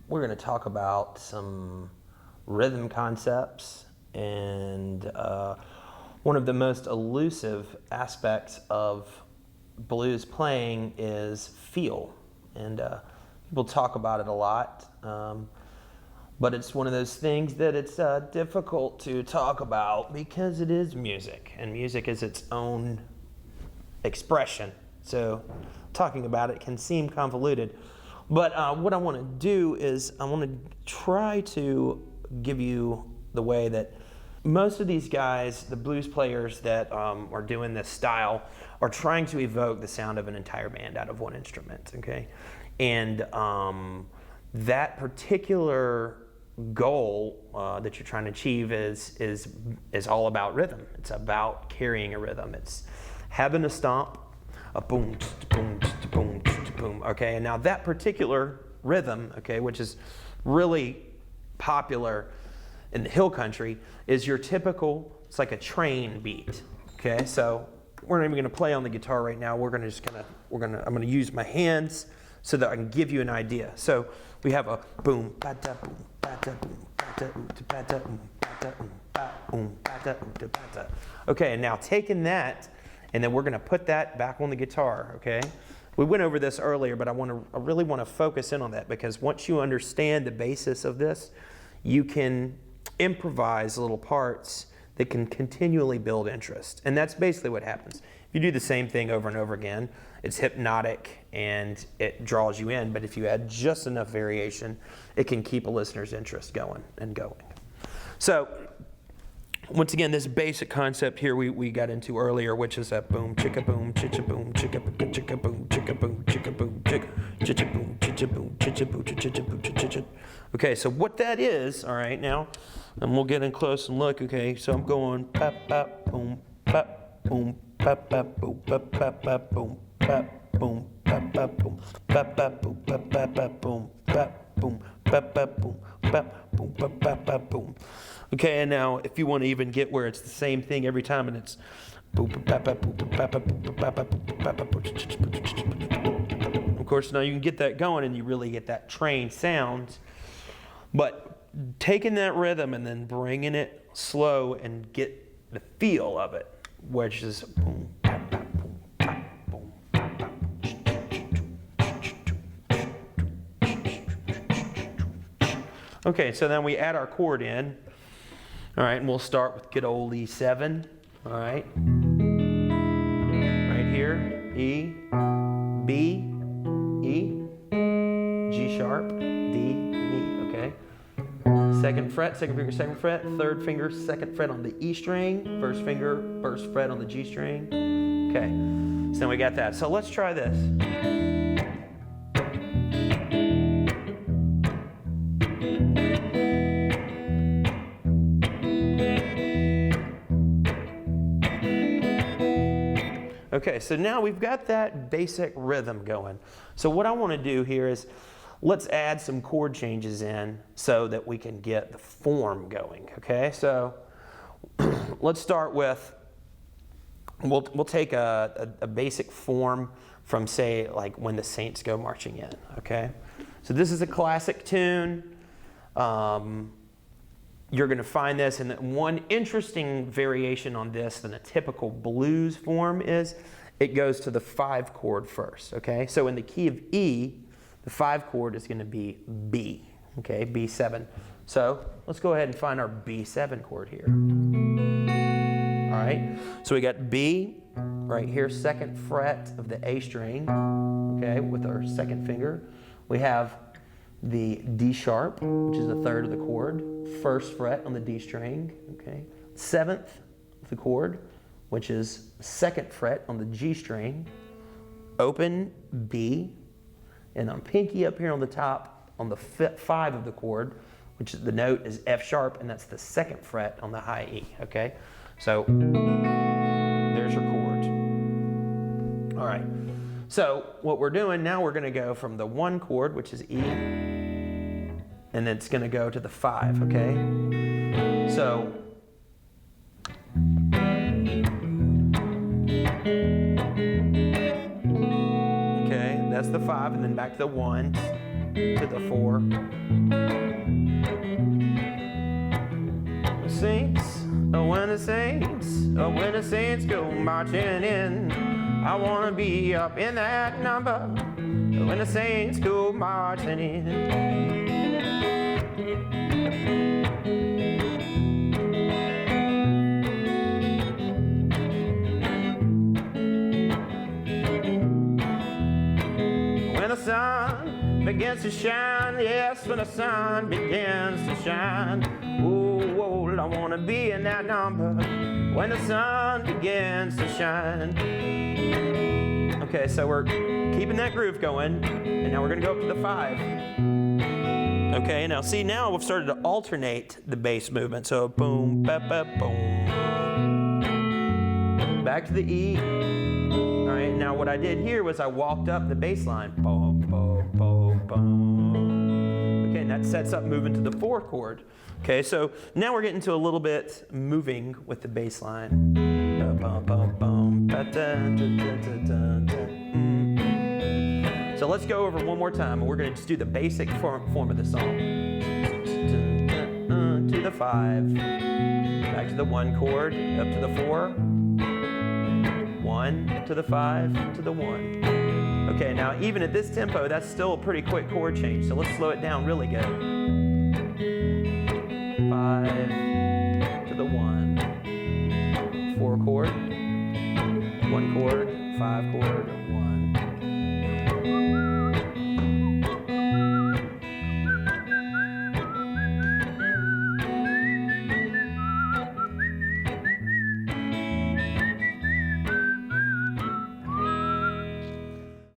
we're going to talk about some rhythm concepts, and one of the most elusive aspects of blues playing is feel. And people talk about it a lot, but it's one of those things that it's difficult to talk about because it is music, and music is its own expression. So talking about it can seem convoluted. But what I want to do is I want to try to give you the way that most of these guys, the blues players that are doing this style, are trying to evoke the sound of an entire band out of one instrument, okay? And that particular goal that you're trying to achieve is all about rhythm. It's about carrying a rhythm. It's having a stomp, a boom, boom, boom, boom, okay? And now that particular rhythm, okay, which is really popular in the hill country, is your typical, it's like a train beat, okay? So we're not even gonna play on the guitar right now. I'm gonna use my hands so that I can give you an idea. So we have a boom, ba-da, boom, ba-da, boom, ba-da, ba-da, boom, ba-da, boom, ba-da, ba-da. Okay, and now taking that, and then we're going to put that back on the guitar, okay? We went over this earlier, but I really want to focus in on that, because once you understand the basis of this, you can improvise little parts that can continually build interest. And that's basically what happens. If you do the same thing over and over again, it's hypnotic and it draws you in, but if you add just enough variation, it can keep a listener's interest going and going. So, once again, this basic concept here we got into earlier, which is that boom, chicka boom, chicka boom, chicka boom, chicka boom, chicka boom, chicka boom, chicka boom, chicka boom, chicka boom, chicka boom, chicka. Okay, so what that is, all right, now, and we'll get in close and look. Okay, so I'm going pop, pop, boom, pop, boom, pop, pop, boom, pop, pop, pop, boom, pop, boom, pop, pop, boom, pop, pop, boom, pop, pop, pop, boom, pop, boom, pop, pop, boom, pop, boom, pop, pop, pop, boom. Okay, and now if you want to even get where it's the same thing every time, and it's of course now you can get that going and you really get that train sound. But taking that rhythm and then bringing it slow and get the feel of it, which is boom, pop, pop, boom, pop, boom, pop, pop. Okay, so then we add our chord in. All right, and we'll start with good old E7, all right? Right here, E, B, E, G sharp, D, E, okay? Second fret, second finger, second fret, third finger, second fret on the E string, first finger, first fret on the G string. Okay, so then we got that. So let's try this. Okay, so now we've got that basic rhythm going. So what I want to do here is let's add some chord changes in so that we can get the form going, okay? So let's start with, we'll take a basic form from, say, like When the Saints Go Marching In, okay? So this is a classic tune. You're going to find this, and one interesting variation on this than a typical blues form is it goes to the 5 chord first, okay? So in the key of E, the 5 chord is going to be B, okay, B7. So let's go ahead and find our B7 chord here. All right, so we got B right here, 2nd fret of the A string, okay, with our 2nd finger. We have the D sharp, which is the 3rd of the chord, 1st fret on the D string, okay. 7th of the chord, which is 2nd fret on the G string, open B, and on pinky up here on the top on the 5 of the chord, which is the note is F sharp, and that's the 2nd fret on the high E, okay. So there's your chord. All right. So what we're doing now, we're going to go from the 1 chord, which is E, and it's going to go to the 5, okay? So, okay, that's the 5, and then back to the 1, to the 4. Saints, oh when the saints, oh when the saints go marching in, I wanna be up in that number when the saints go marching in. When the sun begins to shine, yes, when the sun begins to shine, oh, I wanna be in that number when the sun begins to shine. Okay, so we're keeping that groove going, and now we're gonna go up to the 5. Okay, now see, now we've started to alternate the bass movement. So boom, ba, ba, boom. Back to the E. All right, now what I did here was I walked up the bass line. Boom, boom, boom, boom. Okay, and that sets up moving to the 4 chord. Okay, so now we're getting to a little bit moving with the bass line. So let's go over one more time, and we're going to just do the basic form of the song. To the 5, back to the 1 chord, up to the 4, 1 to the 5 to the 1. Okay, now even at this tempo, that's still a pretty quick chord change, so let's slow it down really good. 5 to the 1, 4 chord, 1 chord, 5 chord, 1.